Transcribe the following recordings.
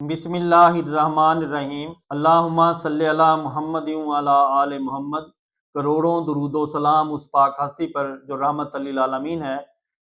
بسم اللہ الرحمن الرحیم، اللہم صلی علی محمد وعلی آل محمد۔ کروڑوں درود و سلام اس پاک ہستی پر جو رحمت للعالمین ہے۔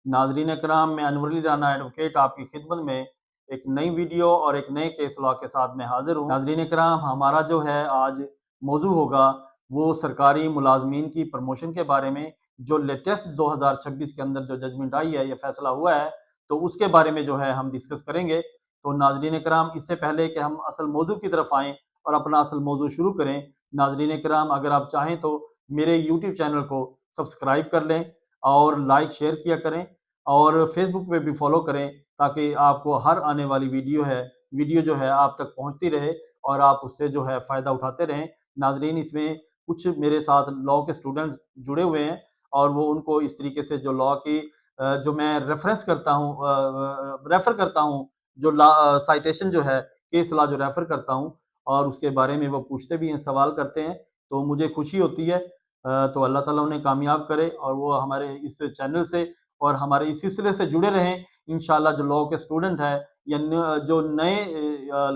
ناظرین کرام، میں انور علی رانا ایڈوکیٹ آپ کی خدمت میں ایک نئی ویڈیو اور ایک نئے کیس لاء کے ساتھ میں حاضر ہوں۔ ناظرین کرام، ہمارا جو ہے آج موضوع ہوگا وہ سرکاری ملازمین کی پروموشن کے بارے میں، جو لیٹسٹ 2026 کے اندر جو ججمنٹ آئی ہے، یہ فیصلہ ہوا ہے، تو اس کے بارے میں جو ہے ہم ڈسکس کریں گے۔ تو ناظرین کرام، اس سے پہلے کہ ہم اصل موضوع کی طرف آئیں اور اپنا اصل موضوع شروع کریں، ناظرین کرام اگر آپ چاہیں تو میرے یوٹیوب چینل کو سبسکرائب کر لیں اور لائک شیئر کیا کریں، اور فیس بک پہ بھی فالو کریں، تاکہ آپ کو ہر آنے والی ویڈیو جو ہے آپ تک پہنچتی رہے اور آپ اس سے جو ہے فائدہ اٹھاتے رہیں۔ ناظرین، اس میں کچھ میرے ساتھ لاء کے اسٹوڈنٹس جڑے ہوئے ہیں، اور وہ ان کو اس طریقے سے جو لاء کی جو میں ریفر کرتا ہوں، جو سائٹیشن جو ہے کیس لا جو ریفر کرتا ہوں، اور اس کے بارے میں وہ پوچھتے بھی ہیں، سوال کرتے ہیں، تو مجھے خوشی ہوتی ہے۔ تو اللہ تعالیٰ انہیں کامیاب کرے اور وہ ہمارے اس چینل سے اور ہمارے اس سلسلے سے جڑے رہیں۔ انشاءاللہ جو لاء کے اسٹوڈنٹ ہیں یا جو نئے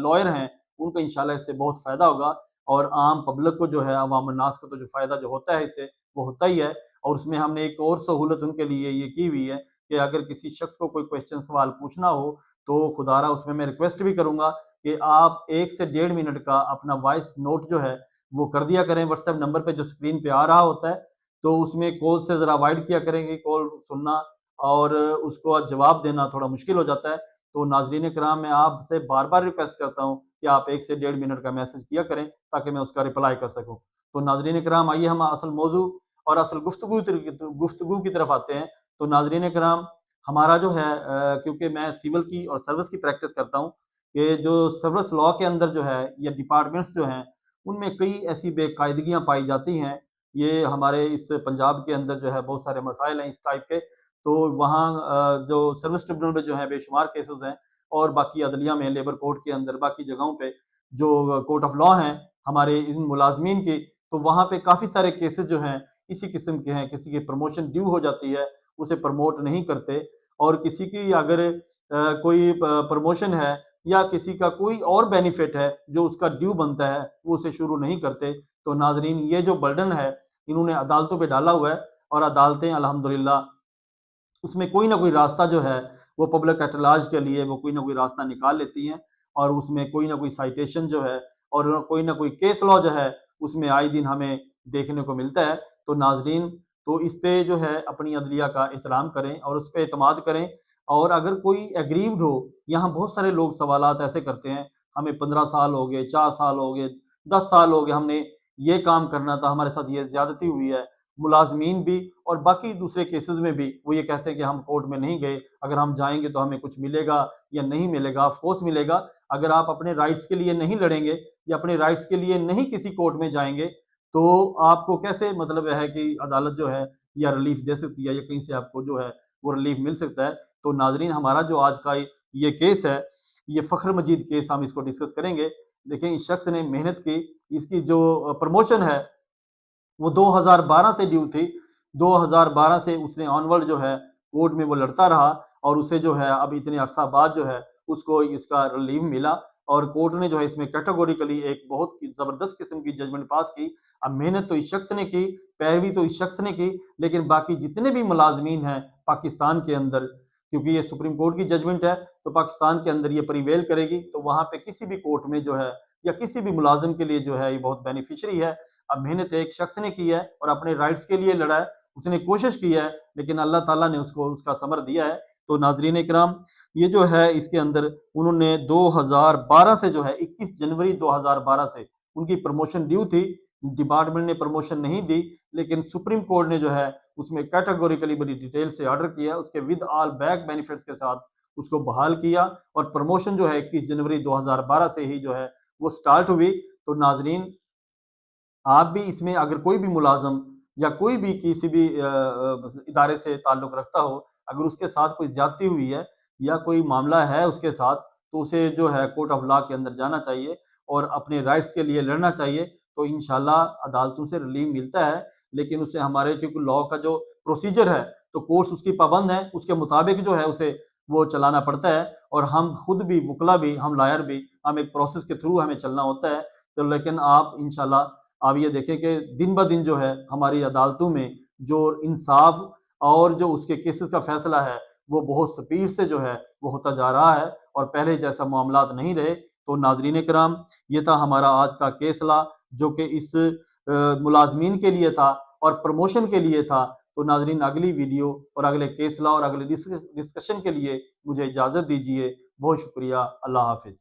لائر ہیں، ان کو انشاءاللہ اس سے بہت فائدہ ہوگا، اور عام پبلک کو جو ہے، عوام الناس کو تو جو فائدہ جو ہوتا ہے اس سے وہ ہوتا ہی ہے۔ اور اس میں ہم نے ایک اور سہولت ان کے لیے یہ کی ہوئی ہے کہ اگر کسی شخص کو کوئی کویشچن سوال پوچھنا ہو تو خدا را اس میں ریکویسٹ بھی کروں گا کہ آپ 1 سے 1.5 منٹ کا اپنا وائس نوٹ جو ہے وہ کر دیا کریں واٹس ایپ نمبر پہ جو اسکرین پہ آ رہا ہوتا ہے، تو اس میں کال سے ذرا اوائڈ کیا کریں گے، کال سننا اور اس کو جواب دینا تھوڑا مشکل ہو جاتا ہے۔ تو ناظرین کرام، میں آپ سے بار بار ریکویسٹ کرتا ہوں کہ آپ 1 سے 1.5 منٹ کا میسج کیا کریں تاکہ میں اس کا رپلائی کر سکوں۔ تو ناظرین کرام، آئیے ہم اصل موضوع اور اصل گفتگو کی طرف آتے ہیں۔ تو ناظرین کرام، ہمارا جو ہے کیونکہ میں سول کی اور سروس کی پریکٹس کرتا ہوں، کہ جو سروس لاء کے اندر جو ہے یا ڈپارٹمنٹس جو ہیں، ان میں کئی ایسی بے قاعدگیاں پائی جاتی ہیں۔ یہ ہمارے اس پنجاب کے اندر جو ہے بہت سارے مسائل ہیں اس ٹائپ کے، تو وہاں جو سروس ٹریبونل میں جو ہے بے شمار کیسز ہیں، اور باقی عدلیہ میں، لیبر کورٹ کے اندر، باقی جگہوں پہ جو کورٹ آف لاء ہیں ہمارے ان ملازمین کی، تو وہاں پہ کافی سارے کیسز جو ہیں اسی قسم کے ہیں۔ کسی کی پروموشن ڈیو ہو جاتی ہے، اسے پروموٹ نہیں کرتے، اور کسی کی اگر کوئی پروموشن ہے یا کسی کا کوئی اور بینیفٹ ہے جو اس کا ڈیو بنتا ہے، وہ اسے شروع نہیں کرتے۔ تو ناظرین، یہ جو برڈن ہے انہوں نے عدالتوں پہ ڈالا ہوا ہے، اور عدالتیں الحمدللہ اس میں کوئی نہ کوئی راستہ جو ہے وہ پبلک ایٹ لارج کے لیے وہ کوئی نہ کوئی راستہ نکال لیتی ہیں، اور اس میں کوئی نہ کوئی سائٹیشن جو ہے اور کوئی نہ کوئی کیس لا جو ہے اس میں آئے دن ہمیں دیکھنے کو ملتا ہے۔ تو ناظرین، تو اس پہ جو ہے اپنی عدلیہ کا احترام کریں اور اس پہ اعتماد کریں، اور اگر کوئی ایگریوڈ ہو، یہاں بہت سارے لوگ سوالات ایسے کرتے ہیں، ہمیں 15 سال ہو گئے، 4 سال ہو گئے، 10 سال ہو گئے، ہم نے یہ کام کرنا تھا، ہمارے ساتھ یہ زیادتی ہوئی ہے۔ ملازمین بھی اور باقی دوسرے کیسز میں بھی وہ یہ کہتے ہیں کہ ہم کورٹ میں نہیں گئے، اگر ہم جائیں گے تو ہمیں کچھ ملے گا یا نہیں ملے گا۔ آف کورس ملے گا۔ اگر آپ اپنے رائٹس کے لیے نہیں لڑیں گے یا اپنے رائٹس کے لیے نہیں کسی کورٹ میں جائیں گے، تو آپ کو کیسے مطلب ہے کہ عدالت جو ہے یا ریلیف دے سکتی ہے، یا کہیں سے آپ کو جو ہے وہ ریلیف مل سکتا ہے۔ تو ناظرین، ہمارا جو آج کا یہ کیس ہے، یہ فخر مجید کیس، ہم اس کو ڈسکس کریں گے۔ دیکھیں، اس شخص نے محنت کی، اس کی جو پروموشن ہے وہ 2012 سے ڈیو تھی۔ 2012 سے اس نے آنورڈ جو ہے کورٹ میں وہ لڑتا رہا، اور اسے جو ہے اب اتنے عرصہ بعد جو ہے اس کو اس کا ریلیف ملا، اور کورٹ نے جو ہے اس میں کیٹیگوریکلی ایک بہت زبردست قسم کی ججمنٹ پاس کی۔ اب محنت تو اس شخص نے کی، پیروی تو اس شخص نے کی، لیکن باقی جتنے بھی ملازمین ہیں پاکستان کے اندر، کیونکہ یہ سپریم کورٹ کی ججمنٹ ہے تو پاکستان کے اندر یہ پریویل کرے گی، تو وہاں پہ کسی بھی کورٹ میں جو ہے یا کسی بھی ملازم کے لیے جو ہے یہ بہت بینیفیشری ہے۔ اب محنت ایک شخص نے کی ہے اور اپنے رائٹس کے لیے لڑا ہے، اس نے کوشش کی ہے، لیکن اللہ تعالیٰ نے اس کو اس کا ثمر دیا ہے۔ تو ناظرین کرام، یہ جو ہے اس کے اندر انہوں نے 2012 سے جو ہے 21 جنوری 2012 سے ان کی پروموشن ڈیو تھی، ڈپارٹمنٹ نے پروموشن نہیں دی، لیکن سپریم کورٹ نے جو ہے اس میں کیٹیگوریکلی بڑی ڈیٹیل سے آرڈر کیا، اس کے ود آل بیک بینیفٹس کے ساتھ اس کو بحال کیا، اور پروموشن جو ہے 21 جنوری 2012 سے ہی جو ہے وہ سٹارٹ ہوئی۔ تو ناظرین، آپ بھی اس میں اگر کوئی بھی ملازم یا کوئی بھی کسی بھی ادارے سے تعلق رکھتا ہو، اگر اس کے ساتھ کوئی زیادتی ہوئی ہے یا کوئی معاملہ ہے اس کے ساتھ، تو اسے جو ہے کورٹ آف لاء کے اندر جانا چاہیے اور اپنے رائٹس کے لیے لڑنا چاہیے، تو انشاءاللہ عدالتوں سے ریلیف ملتا ہے۔ لیکن اسے ہمارے چونکہ لاء کا جو پروسیجر ہے تو کورٹس اس کی پابند ہیں، اس کے مطابق جو ہے اسے وہ چلانا پڑتا ہے، اور ہم خود بھی وکلا بھی، ہم لائر بھی، ہم ایک پروسیس کے تھرو ہمیں چلنا ہوتا ہے۔ تو لیکن آپ انشاءاللہ آپ یہ دیکھیں کہ دن بہ دن جو ہے ہماری عدالتوں میں جو انصاف اور جو اس کے کیسز کا فیصلہ ہے وہ بہت سپیڈ سے جو ہے وہ ہوتا جا رہا ہے، اور پہلے جیسا معاملات نہیں رہے۔ تو ناظرین کرام، یہ تھا ہمارا آج کا کیس لا، جو کہ اس ملازمین کے لیے تھا اور پروموشن کے لیے تھا۔ تو ناظرین، اگلی ویڈیو اور اگلے کیس لا اور اگلے ڈسکشن کے لیے مجھے اجازت دیجیے۔ بہت شکریہ، اللہ حافظ۔